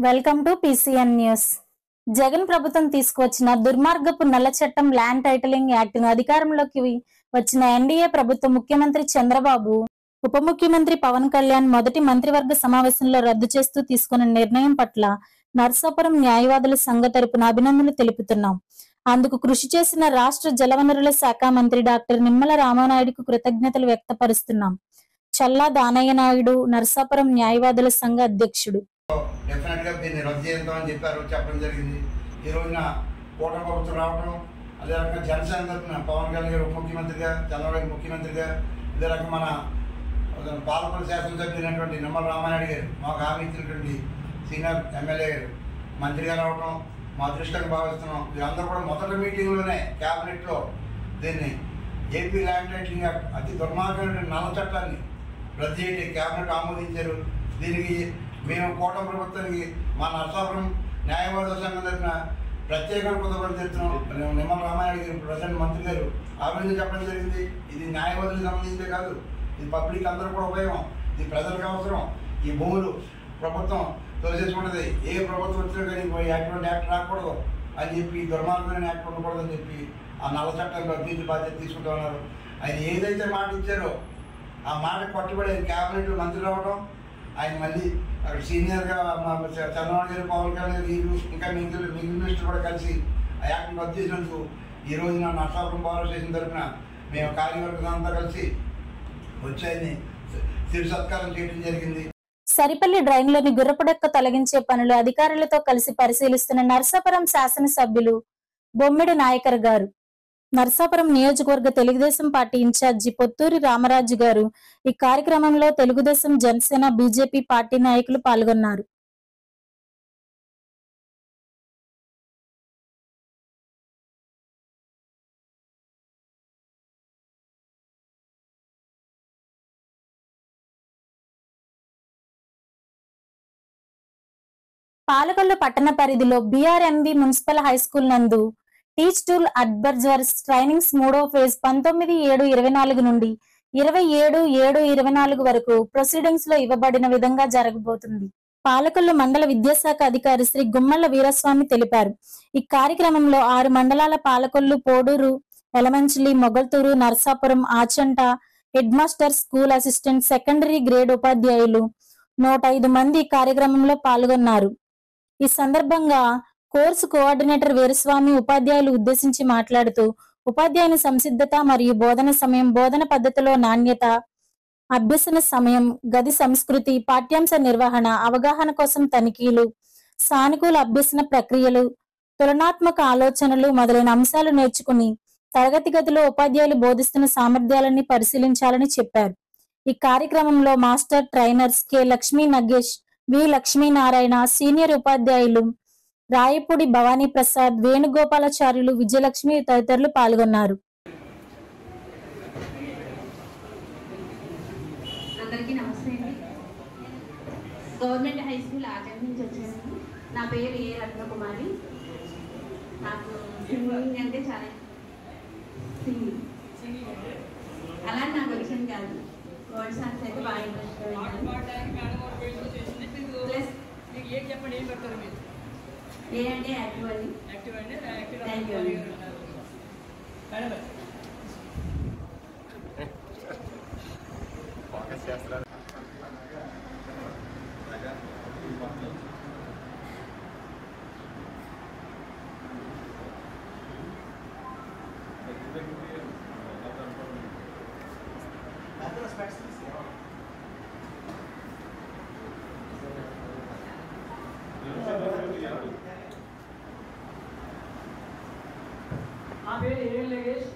Welcome to PCN news. Jagan ప్రభుత్వం తీసుకువచ్చిన దుర్మార్గపు నల్ల చట్టం ల్యాండ్ టైటిలింగ్ యాక్ట్ ను అధికారంలోకి వచ్చిన ఎన్డీఏ ప్రభుత్వం ముఖ్యమంత్రి చంద్రబాబు, ఉప ముఖ్యమంత్రి పవన్ కళ్యాణ్ మొదటి మంత్రివర్గ సమావేశంలో రద్దు చేస్తూ తీసుకున్న నిర్ణయం పట్ల నర్సాపురం న్యాయవాదుల సంఘ తరపున అభినందనలు తెలుపుతున్నాం. అందుకు కృషి చేసిన రాష్ట్ర జలవనరుల శాఖ మంత్రి డాక్టర్ నిమ్మల రామానాయుడుకు కృతజ్ఞతలు వ్యక్తపరుస్తున్నాం. చల్లా దానయ్య నాయుడు, నర్సాపురం న్యాయవాదుల సంఘ అధ్యక్షుడు. డెఫినెట్గా దీన్ని రద్దు చేద్దామని చెప్పడం జరిగింది. ఈ రోజున కూటమి ప్రభుత్వం రావడం, అదే రకంగా జనసేన తరఫున పవన్ కళ్యాణ్ గారు ఉప ముఖ్యమంత్రిగా, చంద్రబాబు ముఖ్యమంత్రిగా, ఇదే రకంగా మన పాలకొండ శాసనసభ్యులైనటువంటి నిమ్మల రామానాయుడు గారు, మాకు హామీ ఇచ్చినటువంటి సీనియర్ ఎమ్మెల్యే గారు మంత్రిగా రావడం మా అదృష్టంగా భావిస్తున్నాం. వీరందరూ కూడా మొదటి మీటింగ్లోనే క్యాబినెట్లో దీన్ని ఏపీ ల్యాండ్ టైటిలింగ్ యాక్ట్ అతి దుర్మార్గమైన నల్ల చట్టాన్ని రద్దు చేయడం క్యాబినెట్ ఆమోదించారు. దీనికి మేము కూటమి ప్రభుత్వానికి మా నర్సాపురం న్యాయవాదుల సంఘం తరఫున ప్రత్యేకంగా కృతజ్ఞతలు తెలుపుతున్నాం. నిమ్మల రామానాయుడు గారు ప్రజెంట్ మంత్రి గారు అభివృద్ధి చెప్పడం జరిగింది. ఇది న్యాయవాదులకు సంబంధించే కాదు, ఇది పబ్లిక్ అందరూ కూడా ఉపయోగం, ఇది ప్రజలకు అవసరం. ఈ భూములు ప్రభుత్వం తోసేసుకుంటుంది. ఏ ప్రభుత్వం వచ్చినా కానీ అటువంటి యాక్ట్ రాకూడదు అని చెప్పి, దుర్మార్గమైన యాక్ట్ ఉండకూడదు అని చెప్పి ఆ నల్ల చట్టంలో అభివృద్ధి బాధ్యత తీసుకుంటూ ఉన్నారు. ఆయన ఏదైతే మాట ఇచ్చారో ఆ మాట కట్టుబడి ఆయన క్యాబినెట్లో మంత్రి రావడం, ఆయన మళ్ళీ అక్కడ సీనియర్గా చంద్రబాబు గారు, పవన్ కళ్యాణ్ గారు, వీరు ఇంకా మిగిలిన మినిస్టర్ కూడా కలిసి ఆ యాక్ట్ని రద్దు చేసినందుకు ఈ రోజున నర్సాపురం పవర్ స్టేషన్ తరఫున మేము కార్యవర్గం అంతా కలిసి వచ్చి ఆయన్ని శిర సత్కారం చేయడం జరిగింది. సరిపల్లి డ్రైన్లోని గుర్రపుడెక్క తొలగించే పనులు అధికారులతో కలిసి పరిశీలిస్తున్న నర్సాపురం శాసనసభ్యులు బొమ్మిడి నాయకర్ గారు, నర్సాపురం నియోజకవర్గ తెలుగుదేశం పార్టీ ఇన్ఛార్జి పొత్తూరి రామరాజు గారు ఈ కార్యక్రమంలో తెలుగుదేశం, జనసేన, బీజేపీ పార్టీ నాయకులు పాల్గొన్నారు. పాలకొల్లు పట్టణ పరిధిలో బీఆర్ఎంబీ మున్సిపల్ హై స్కూల్ నందు టీచ్ టూల్ అడ్వైజర్స్ ట్రైనింగ్స్ 3వ ఫేజ్ 19/7/24 నుండి 27/7/24 వరకు ప్రొసీడింగ్స్ లో ఇవ్వబడిన విధంగా జరగబోతుంది. పాలకొల్లు మండల విద్యాశాఖ అధికారి శ్రీ గుమ్మళ్ళ వీరస్వామి తెలిపారు. ఈ కార్యక్రమంలో 6 మండలాల Palakollu, Poduru, Elamanchili, Mogalthur, Narsapuram, Achanta headmaster, school assistant, secondary grade ఉపాధ్యాయులు 105 మంది కార్యక్రమంలో పాల్గొన్నారు. ఈ సందర్భంగా కోర్సు కోఆర్డినేటర్ వీరస్వామి ఉపాధ్యాయులు ఉద్దేశించి మాట్లాడుతూ, ఉపాధ్యాయుని సంసిద్ధత మరియు బోధన సమయం, బోధన పద్ధతిలో నాణ్యత, అభ్యసన సమయం, గది సంస్కృతి, పాఠ్యాంశ నిర్వహణ, అవగాహన కోసం తనిఖీలు, సానుకూల అభ్యసన ప్రక్రియలు, తులనాత్మక ఆలోచనలు మొదలైన అంశాలు నేర్చుకుని తరగతి గదిలో ఉపాధ్యాయులు బోధిస్తున్న సామర్థ్యాలని పరిశీలించాలని చెప్పారు. ఈ కార్యక్రమంలో master trainers K Lakshmi Nagesh, V Lakshminarayana, senior ఉపాధ్యాయులు రాయపూడి భవానీ ప్రసాద్, వేణుగోపాలాచార్యులు, విజయలక్ష్మి తదితరులు పాల్గొన్నారు. అందరికీ నమస్తే అండి. గవర్నమెంట్ హై స్కూల్ ఆచరణ నుంచి వచ్చాను. నా పేరు ఏ రత్నకుమారి. నాకు సింగింగ్ అంటే చాలా సింగింగ్ అలా నాకు వచ్చింది కాదు. గోల్డ్ సాంగ్స్ అయితే బాగా ఇంట్రెస్ట్. ప్లస్ ఏ అంటే యాక్టివ్ అండి. థ్యాంక్ యూ అండి. నా పేరు ఏ లగేష్.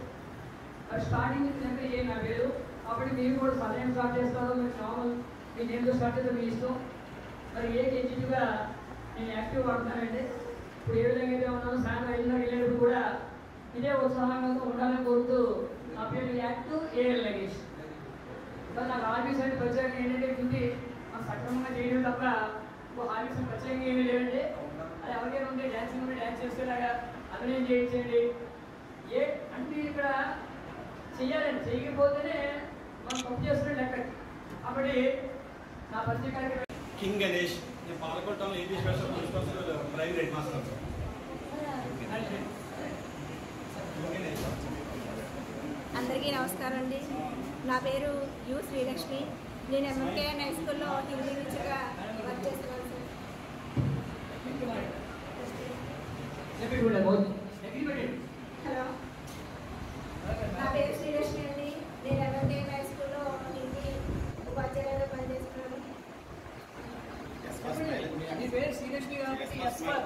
స్టార్టింగ్ ఇచ్చినట్టు ఏ నా పేరు. అప్పుడు మీరు కూడా సమయం స్టార్ట్ చేస్తారో మీరు నార్మల్ మీ నేమ్తో స్టార్ట్ చేస్తే మీ ఇష్టం. మరి ఏ కేజీగా నేను యాక్టివ్ ఆడుతున్నానంటే ఇప్పుడు ఏ విధంగా అయితే ఉన్నాను, సాయంత్రం 5:30 వెళ్ళేటప్పుడు కూడా ఇదే ఉత్సాహంగా ఉండాలని కోరుతూ నా పేరు యాక్టివ్ ఏ లగేష్. మరి నాకు హాబీస్ అంటే ప్రత్యేకంగా ఏంటంటే డ్యూటీ మనం సక్రమంగా చేయడం తప్ప హాబీస్ ప్రత్యేకంగా ఏమీ లేదంటే అది ఎవరికైనా ఉంటే డ్యాన్సింగ్ ఉంటే డ్యాన్స్ చేసేలాగా అభినయం చేయించండి. ఏ అంటే ఇక్కడ చెయ్యాలండి, చేయకపోతేనే మనం తప్పు చేస్తున్నట్టు లెక్క. కాబట్టి నా ప్రత్యేక కింగ్ గణేష్ నేను Palakol town AP special police constable private head master. అందరికీ నమస్కారం అండి. నా పేరు యు శ్రీలక్ష్మి. నేను ఎంఎంకేఎన్ హై స్కూల్లో హిందీ టీచర్గా వర్క్ చేస్తున్నాను సార్. హలో, నా పేరు శ్రీలక్ష్మి అండి. నేను ఎంఎంకేఎన్ హై స్కూల్లో హిందీ ఉపాధ్యాయులుగా పనిచేస్తున్నాను. మీ పేరు శ్రీలక్ష్మి కాబట్టి శ్రీలక్ష్మిలో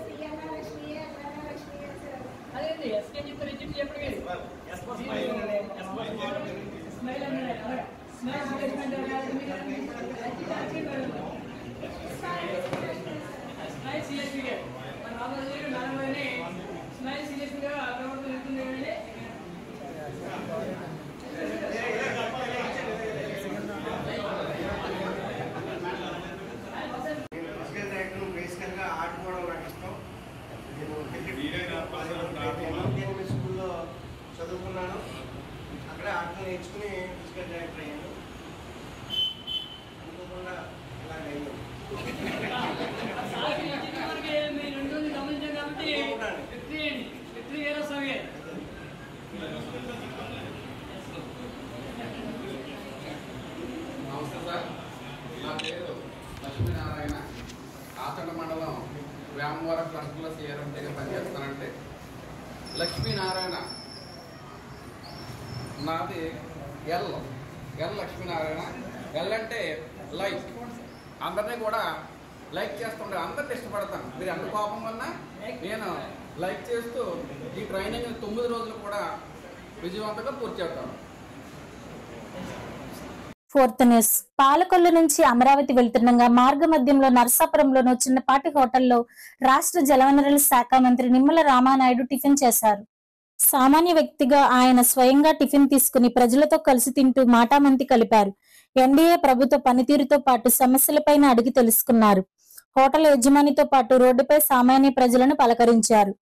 శ్రీయన్న లక్ష్మి అన్న లక్ష్మి సార్. అదేంటి ఎస్కే చెప్తారు చెప్పి చెప్పండి. స్మైల్ అన్నాడు స్మైల్ స్మైల్ సీరియస్గా మన రామరాజు నారాయణ స్మైల్ సీరియస్గా ప్రవర్తన ఉంటుంది కదండి. బేసికల్గా ఆడుకోవడం నాకు ఇష్టం. నేను స్కూల్లో చదువుకున్నాను. అక్కడే ఆటలు నేర్చుకుని ఫిజికల్ డైరెక్టర్ అయ్యాను. అనుకోకుండా ఇలాగ అయ్యాను. గమనించాం కాబట్టి నమస్తే సార్, నా పేరు లక్ష్మీనారాయణ. ఆచండ మండలం వేమవరం క్లస్టర్లో సిఆర్ఎంటీగా పనిచేస్తానంటే. లక్ష్మీనారాయణ నాది ఎల్ లక్ష్మీనారాయణ. ఎల్ అంటే లైక్. అందరినీ కూడా లైక్ చేస్తుండే, అందరినీ ఇష్టపడతాను. మీరు ఎంత కోపం వల్ల నేను లైక్ చేస్తూ ఈ ట్రైనింగ్ 9 రోజులు కూడా విజయవంతంగా పూర్తి చేస్తాను. Fourth news. పాలకొల్లు నుంచి అమరావతి వెళ్తుండగా మార్గ మధ్యంలో నరసాపురంలోని చిన్నపాటి హోటల్లో రాష్ట్ర జలవనరుల శాఖ మంత్రి నిమ్మల రామానాయుడు టిఫిన్ చేశారు. సామాన్య వ్యక్తిగా ఆయన స్వయంగా టిఫిన్ తీసుకుని ప్రజలతో కలిసి తింటూ మాటామంతి కలిపారు. ఎన్డీఏ ప్రభుత్వ పనితీరుతో పాటు సమస్యలపైన అడిగి తెలుసుకున్నారు. హోటల్ యజమానితో పాటు రోడ్డుపై సామాన్య ప్రజలను పలకరించారు.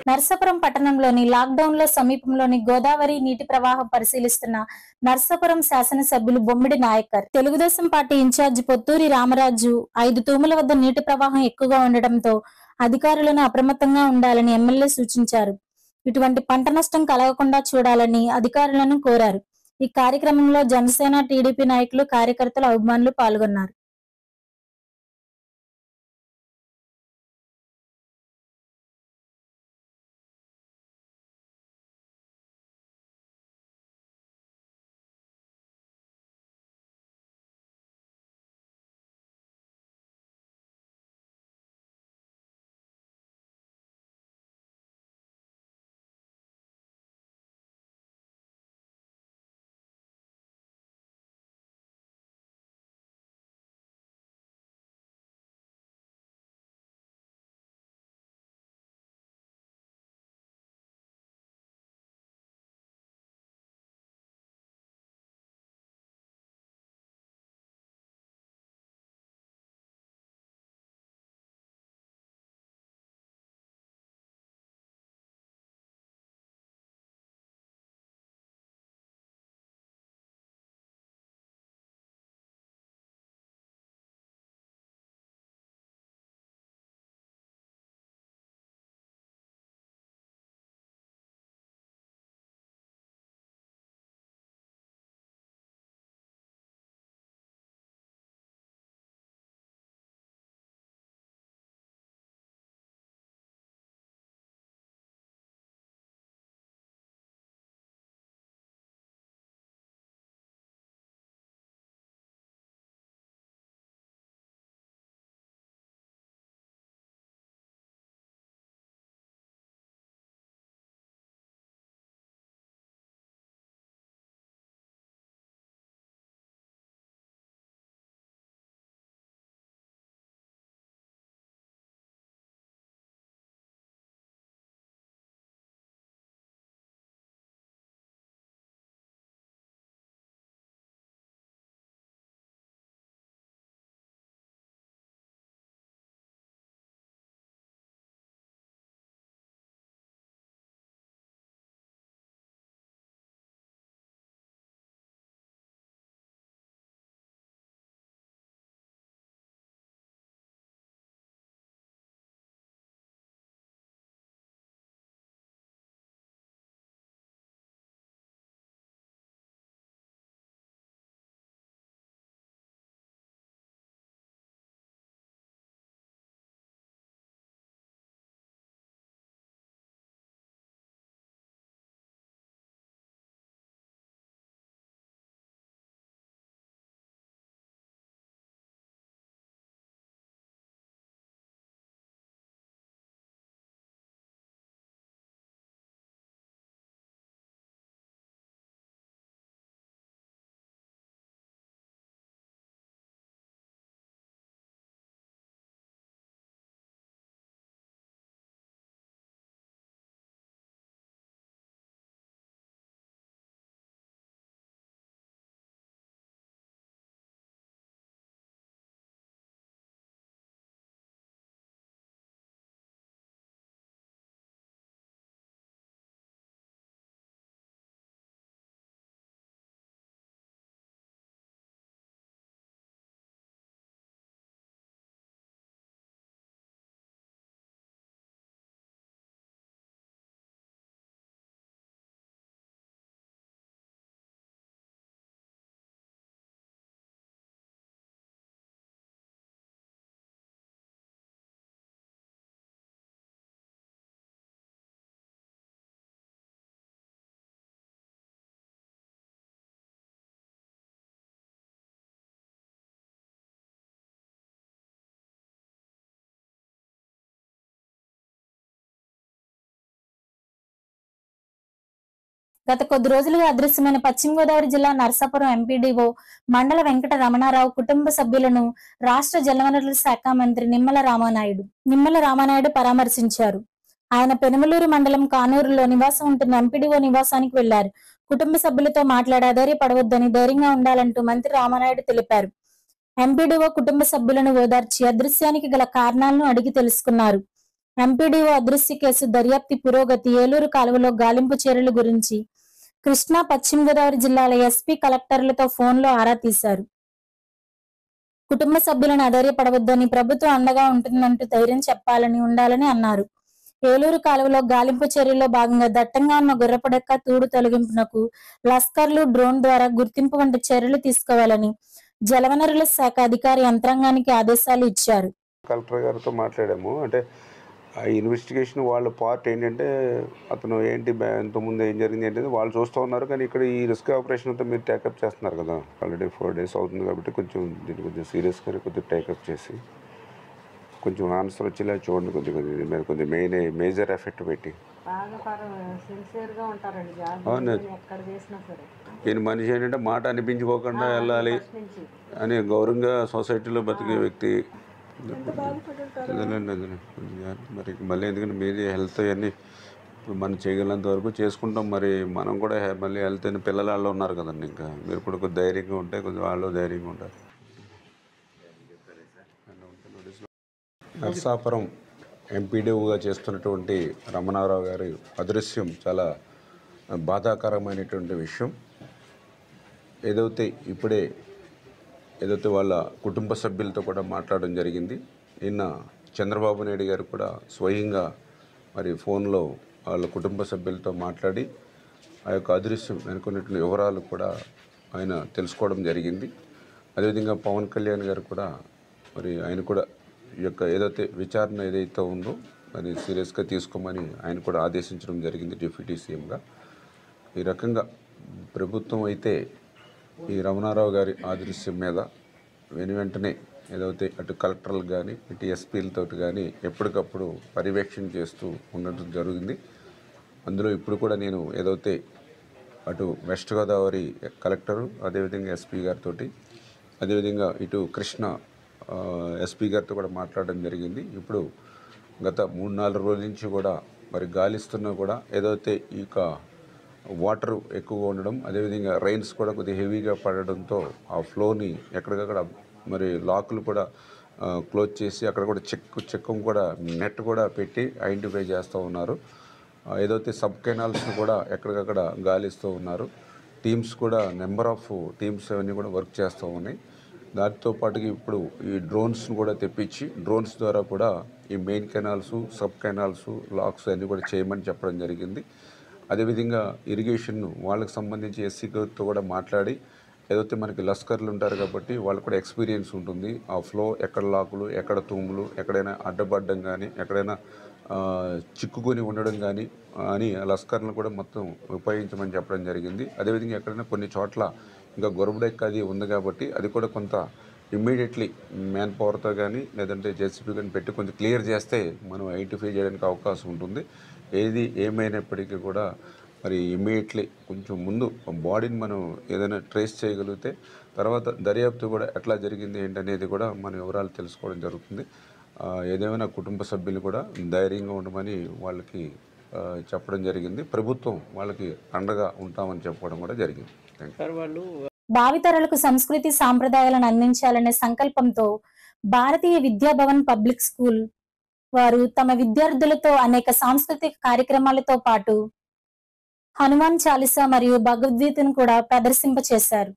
నర్సాపురం పట్టణంలోని లాక్డౌన్ లో సమీపంలోని గోదావరి నీటి ప్రవాహం పరిశీలిస్తున్న నర్సాపురం శాసనసభ్యులు బొమ్మిడి నాయకర్, తెలుగుదేశం పార్టీ ఇన్ఛార్జి పొత్తూరి రామరాజు 5 తూముల వద్ద నీటి ప్రవాహం ఎక్కువగా ఉండడంతో అధికారులను అప్రమత్తంగా ఉండాలని ఎమ్మెల్యే సూచించారు. ఇటువంటి పంట నష్టం కలగకుండా చూడాలని అధికారులను కోరారు. ఈ కార్యక్రమంలో జనసేన, టీడీపీ నాయకులు, కార్యకర్తలు, అభిమానులు పాల్గొన్నారు. గత కొద్ది రోజులుగా అదృశ్యమైన పశ్చిమ గోదావరి జిల్లా నరసాపురం ఎంపీడీఓ మండల వెంకట రమణారావు కుటుంబ సభ్యులను రాష్ట్ర జలవనరుల శాఖ మంత్రి నిమ్మల రామానాయుడు పరామర్శించారు. ఆయన పెనుమలూరు మండలం కానూరులో నివాసం ఉంటున్న ఎంపీడీఓ నివాసానికి వెళ్లారు. కుటుంబ సభ్యులతో మాట్లాడి అధైర్యపడవద్దని, ధైర్యంగా ఉండాలంటూ మంత్రి రామానాయుడు తెలిపారు. ఎంపీడీఓ కుటుంబ సభ్యులను ఓదార్చి అదృశ్యానికి గల కారణాలను అడిగి తెలుసుకున్నారు. ఎంపీడీఓ అదృశ్య కేసు దర్యాప్తు పురోగతి, ఏలూరు కాలువలో గాలింపు చర్యల గురించి కృష్ణా, పశ్చిమ గోదావరి జిల్లాల ఎస్పీ, కలెక్టర్లతో ఫోన్లో ఆరా తీశారు. కుటుంబ సభ్యులను అధైర్యపడవద్దని, ప్రభుత్వం అండగా ఉంటుందంటూ ధైర్యం ఉండాలని అన్నారు. ఏలూరు కాలువలో గాలింపు చర్యల్లో భాగంగా దట్టంగా ఉన్న గుర్రపడెక్క తూడు తొలగింపునకు లస్కర్లు, డ్రోన్ ద్వారా గుర్తింపు వంటి చర్యలు తీసుకోవాలని జలవనరుల శాఖ అధికారి యంత్రాంగానికి ఆదేశాలు ఇచ్చారు. కలెక్టర్ గారితో మాట్లాడాము. అంటే ఆ ఇన్వెస్టిగేషన్ వాళ్ళ పార్ట్ ఏంటంటే అతను ఏంటి ఇంతకుముందు ఏం జరిగింది ఏంటంటే వాళ్ళు చూస్తూ ఉన్నారు. కానీ ఇక్కడ ఈ రిస్క్ ఆపరేషన్ అంతా మీరు టేకప్ చేస్తున్నారు కదా, ఆల్రెడీ 4 days అవుతుంది కాబట్టి దీన్ని కొంచెం సీరియస్గా కొద్దిగా టేకప్ చేసి కొంచెం ఆన్సర్ వచ్చేలా చూడండి. మీరు కొంచెం మేజర్ ఎఫెక్ట్ పెట్టి ఈయన మనిషి ఏంటంటే మాట అనిపించుకోకుండా వెళ్ళాలి అని గౌరవంగా సొసైటీలో బతికే వ్యక్తి. మరి మళ్ళీ ఎందుకంటే మీది హెల్త్ అవన్నీ మనం చేయగలంత వరకు చేసుకుంటాం. మరి మనం కూడా మళ్ళీ హెల్త్ అయిన పిల్లల వాళ్ళు ఉన్నారు కదండి. ఇంకా మీరు కూడా కొద్దిగా ధైర్యంగా ఉంటే కొంచెం వాళ్ళు ధైర్యంగా ఉంటారు. నరసాపురం ఎంపీడీఓగా చేస్తున్నటువంటి రమణారావు గారి అదృశ్యం చాలా బాధాకరమైనటువంటి విషయం. ఏదైతే వాళ్ళ కుటుంబ సభ్యులతో కూడా మాట్లాడడం జరిగింది. నిన్న చంద్రబాబు నాయుడు గారు కూడా స్వయంగా మరి ఫోన్లో వాళ్ళ కుటుంబ సభ్యులతో మాట్లాడి ఆ యొక్క అదృశ్యం వెనుకున్నటువంటి వివరాలు కూడా ఆయన తెలుసుకోవడం జరిగింది. అదేవిధంగా పవన్ కళ్యాణ్ గారు కూడా మరి ఆయన కూడా ఈ యొక్క విచారణ ఏదైతే ఉందో మరి సీరియస్గా తీసుకోమని ఆయన కూడా ఆదేశించడం జరిగింది డిప్యూటీ సీఎంగా. ఈ రకంగా ప్రభుత్వం అయితే ఈ రమణారావు గారి అదృశ్యం మీద వెంటనే అటు కలెక్టర్లు కానీ ఇటు ఎస్పీలతో కానీ ఎప్పటికప్పుడు పర్యవేక్షణ చేస్తూ ఉండటం జరిగింది. అందులో ఇప్పుడు కూడా నేను అటు వెస్ట్ గోదావరి కలెక్టరు, అదేవిధంగా ఎస్పీ గారితో, అదేవిధంగా ఇటు కృష్ణ ఎస్పీ గారితో కూడా మాట్లాడడం జరిగింది. ఇప్పుడు గత 3-4 రోజుల నుంచి కూడా మరి గాలిస్తున్నా కూడా ఈ వాటర్ ఎక్కువగా ఉండడం, అదేవిధంగా రైన్స్ కూడా కొద్దిగా హెవీగా పడడంతో ఆ ఫ్లోని ఎక్కడికక్కడ మరి లాకులు కూడా క్లోజ్ చేసి అక్కడ కూడా చెక్కం కూడా నెట్ కూడా పెట్టి ఐడెంటిఫై చేస్తూ ఉన్నారు. సబ్ కెనాల్స్ని కూడా ఎక్కడికక్కడ గాలిస్తూ ఉన్నారు. టీమ్స్ కూడా నెంబర్ ఆఫ్ టీమ్స్ అవన్నీ కూడా వర్క్ చేస్తూ ఉన్నాయి. దాంతో పాటుగా ఇప్పుడు ఈ డ్రోన్స్ను కూడా తెప్పించి డ్రోన్స్ ద్వారా కూడా ఈ main canals, sub canals, lakhs అన్నీ కూడా చేయమని చెప్పడం జరిగింది. అదేవిధంగా ఇరిగేషన్ వాళ్ళకి సంబంధించి ఎస్సీతో కూడా మాట్లాడి మనకి లస్కర్లు ఉంటారు కాబట్టి వాళ్ళకు కూడా ఎక్స్పీరియన్స్ ఉంటుంది. ఆ ఫ్లో ఎక్కడ లాకులు, ఎక్కడ తూములు, ఎక్కడైనా అడ్డపడడం కానీ, ఎక్కడైనా చిక్కుకొని ఉండడం కానీ అని లస్కర్లను కూడా మొత్తం ఉపయోగించమని చెప్పడం జరిగింది. అదేవిధంగా ఎక్కడైనా కొన్ని చోట్ల ఇంకా గొరబడెక్క అది ఉంది కాబట్టి అది కూడా కొంత ఇమ్మీడియట్లీ మ్యాన్ పవర్తో కానీ లేదంటే జేసీబీ కానీ పెట్టి కొంచెం క్లియర్ చేస్తే మనం ఐడెంటిఫై చేయడానికి అవకాశం ఉంటుంది. ఏమైనప్పటికీ కూడా మరి ఇమ్మీడియట్లీ కొంచెం ముందు బాడీని మనం ఏదైనా ట్రేస్ చేయగలిగితే తర్వాత దర్యాప్తు కూడా ఎట్లా జరిగింది ఏంటనేది కూడా మన వివరాలు తెలుసుకోవడం జరుగుతుంది. ఏదేమైనా కుటుంబ సభ్యులు కూడా ధైర్యంగా ఉండమని వాళ్ళకి చెప్పడం జరిగింది. ప్రభుత్వం వాళ్ళకి అండగా ఉంటామని చెప్పడం కూడా జరిగింది. భావితరాలకు సంస్కృతి సాంప్రదాయాలను అందించాలనే సంకల్పంతో భారతీయ విద్యాభవన్ పబ్లిక్ స్కూల్ వారు తమ విద్యార్థులతో అనేక సాంస్కృతిక కార్యక్రమాలతో పాటు హనుమాన్ చాలీసా మరియు భగవద్గీతను కూడా ప్రదర్శింపచేశారు.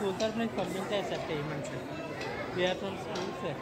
స్కూల్ తరఫు నుంచి పంపించారు sir payment sir BRL school sir.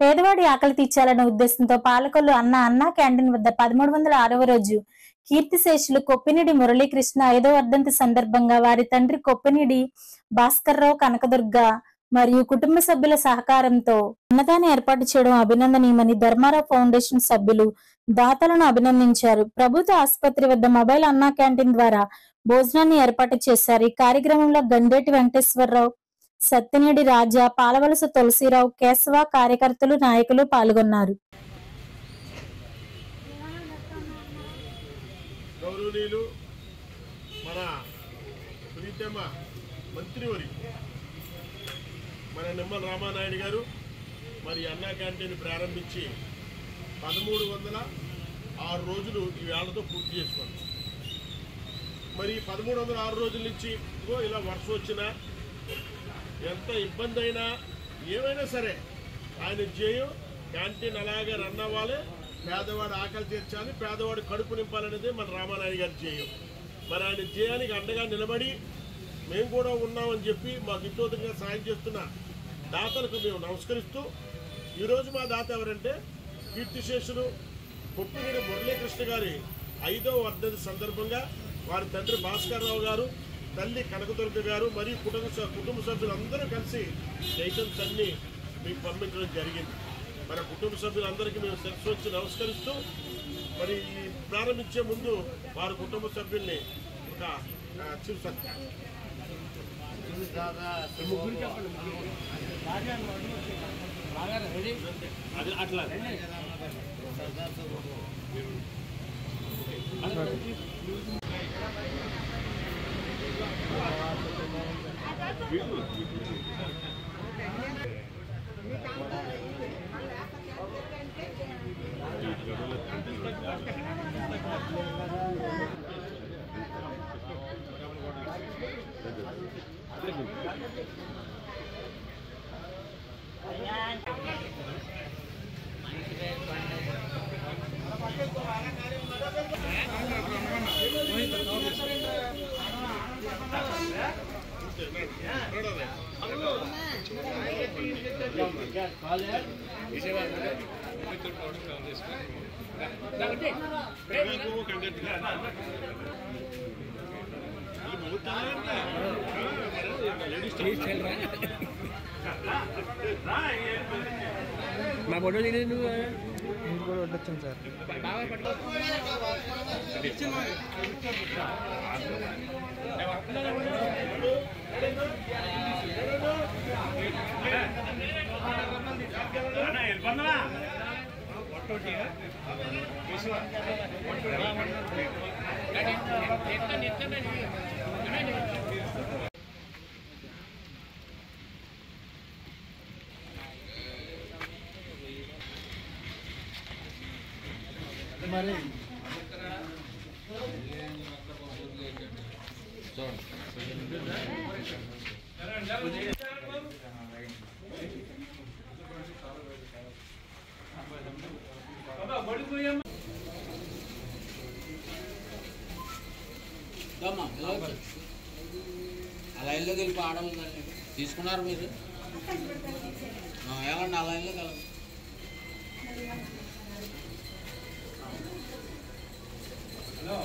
పేదవాడి ఆకలి తీర్చాలన్న ఉద్దేశంతో పాలకొల్లు అన్న క్యాంటీన్ వద్ద 1306వ రోజు కీర్తిశేషులు కొప్పినిడి మురళీకృష్ణ 5వ వర్ధంతి సందర్భంగా వారి తండ్రి కొప్పినిడి భాస్కర్రావు కనకదుర్గ మరియు కుటుంబ సభ్యుల సహకారంతో అన్నదానం ఏర్పాటు చేయడం అభినందనీయమని ధర్మారావు ఫౌండేషన్ సభ్యులు దాతలను అభినందించారు. ప్రభుత్వ ఆసుపత్రి వద్ద మొబైల్ అన్నా క్యాంటీన్ ద్వారా భోజనాన్ని ఏర్పాటు చేశారు. ఈ కార్యక్రమంలో గండేటి వెంకటేశ్వరరావు, సత్యనేడి రాజా, పాలవలస తులసిరావు, కేశవ కార్యకర్తలు, నాయకులు పాల్గొన్నారు. గౌరవనీయులు మన ప్రీతమ మంత్రివరి మన నిమ్మల రామానాయుడు గారు మరి అన్నా క్యాంటీన్ ప్రారంభించి 1306 రోజులు ఈ వేళతో పూర్తి చేసుకోండి. మరి 1306 రోజుల నుంచి ఇలా వర్షం వచ్చినా ఎంత ఇబ్బంది అయినా ఏమైనా సరే ఆయన ధ్యేయం క్యాంటీన్ అలాగే రన్ అవ్వాలి, పేదవాడు ఆకలి తీర్చాలి, పేదవాడు కడుపు నింపాలనేది మన రామానాయుడు గారి ధ్యేయం. మరి ఆయన ధ్యేయానికి అండగా నిలబడి మేము కూడా ఉన్నామని చెప్పి మాకు ఇతోతంగా సాయం చేస్తున్న దాతలకు మేము నమస్కరిస్తూ, ఈరోజు మా దాత ఎవరంటే కీర్తిశేషులు కొప్పినిడి మురళీకృష్ణ గారి 5వ వర్ధంతి సందర్భంగా వారి తండ్రి భాస్కర్రావు గారు, తల్లి కనకదుర్గ గారు మరియు కుటుంబ సభ్యులందరూ కలిసి ఐటమ్స్ అన్ని మీకు పంపించడం జరిగింది. మన కుటుంబ సభ్యులందరికీ మేము శిరస్సు వచ్చి నమస్కరిస్తూ, మరి ఈ ప్రారంభించే ముందు వారి కుటుంబ సభ్యుల్ని ఒక చిరు సత్కారం అట్లా మా ఫోటో దిగలేదు నువ్వు కూడా వడ్డొచ్చాను సార్ మరి అలా ఇల్లుకి వెళ్ళి పాడడం తీసుకున్నారు మీరు వెళ్ళండి అలా ఇల్లుకి వెళ్ళండి హలో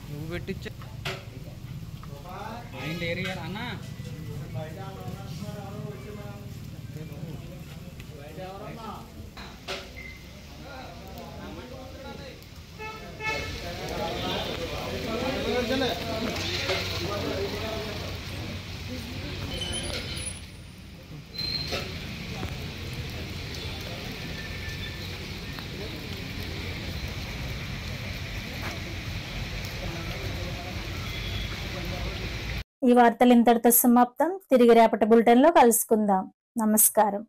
నువ్వు పెట్టించే ఆయన ఏరియా అన్నా ఈ వార్తలు ఇంతటితో సమాప్తం. తిరిగి రేపటి బులెటిన్ లో కలుసుకుందాం. నమస్కారం.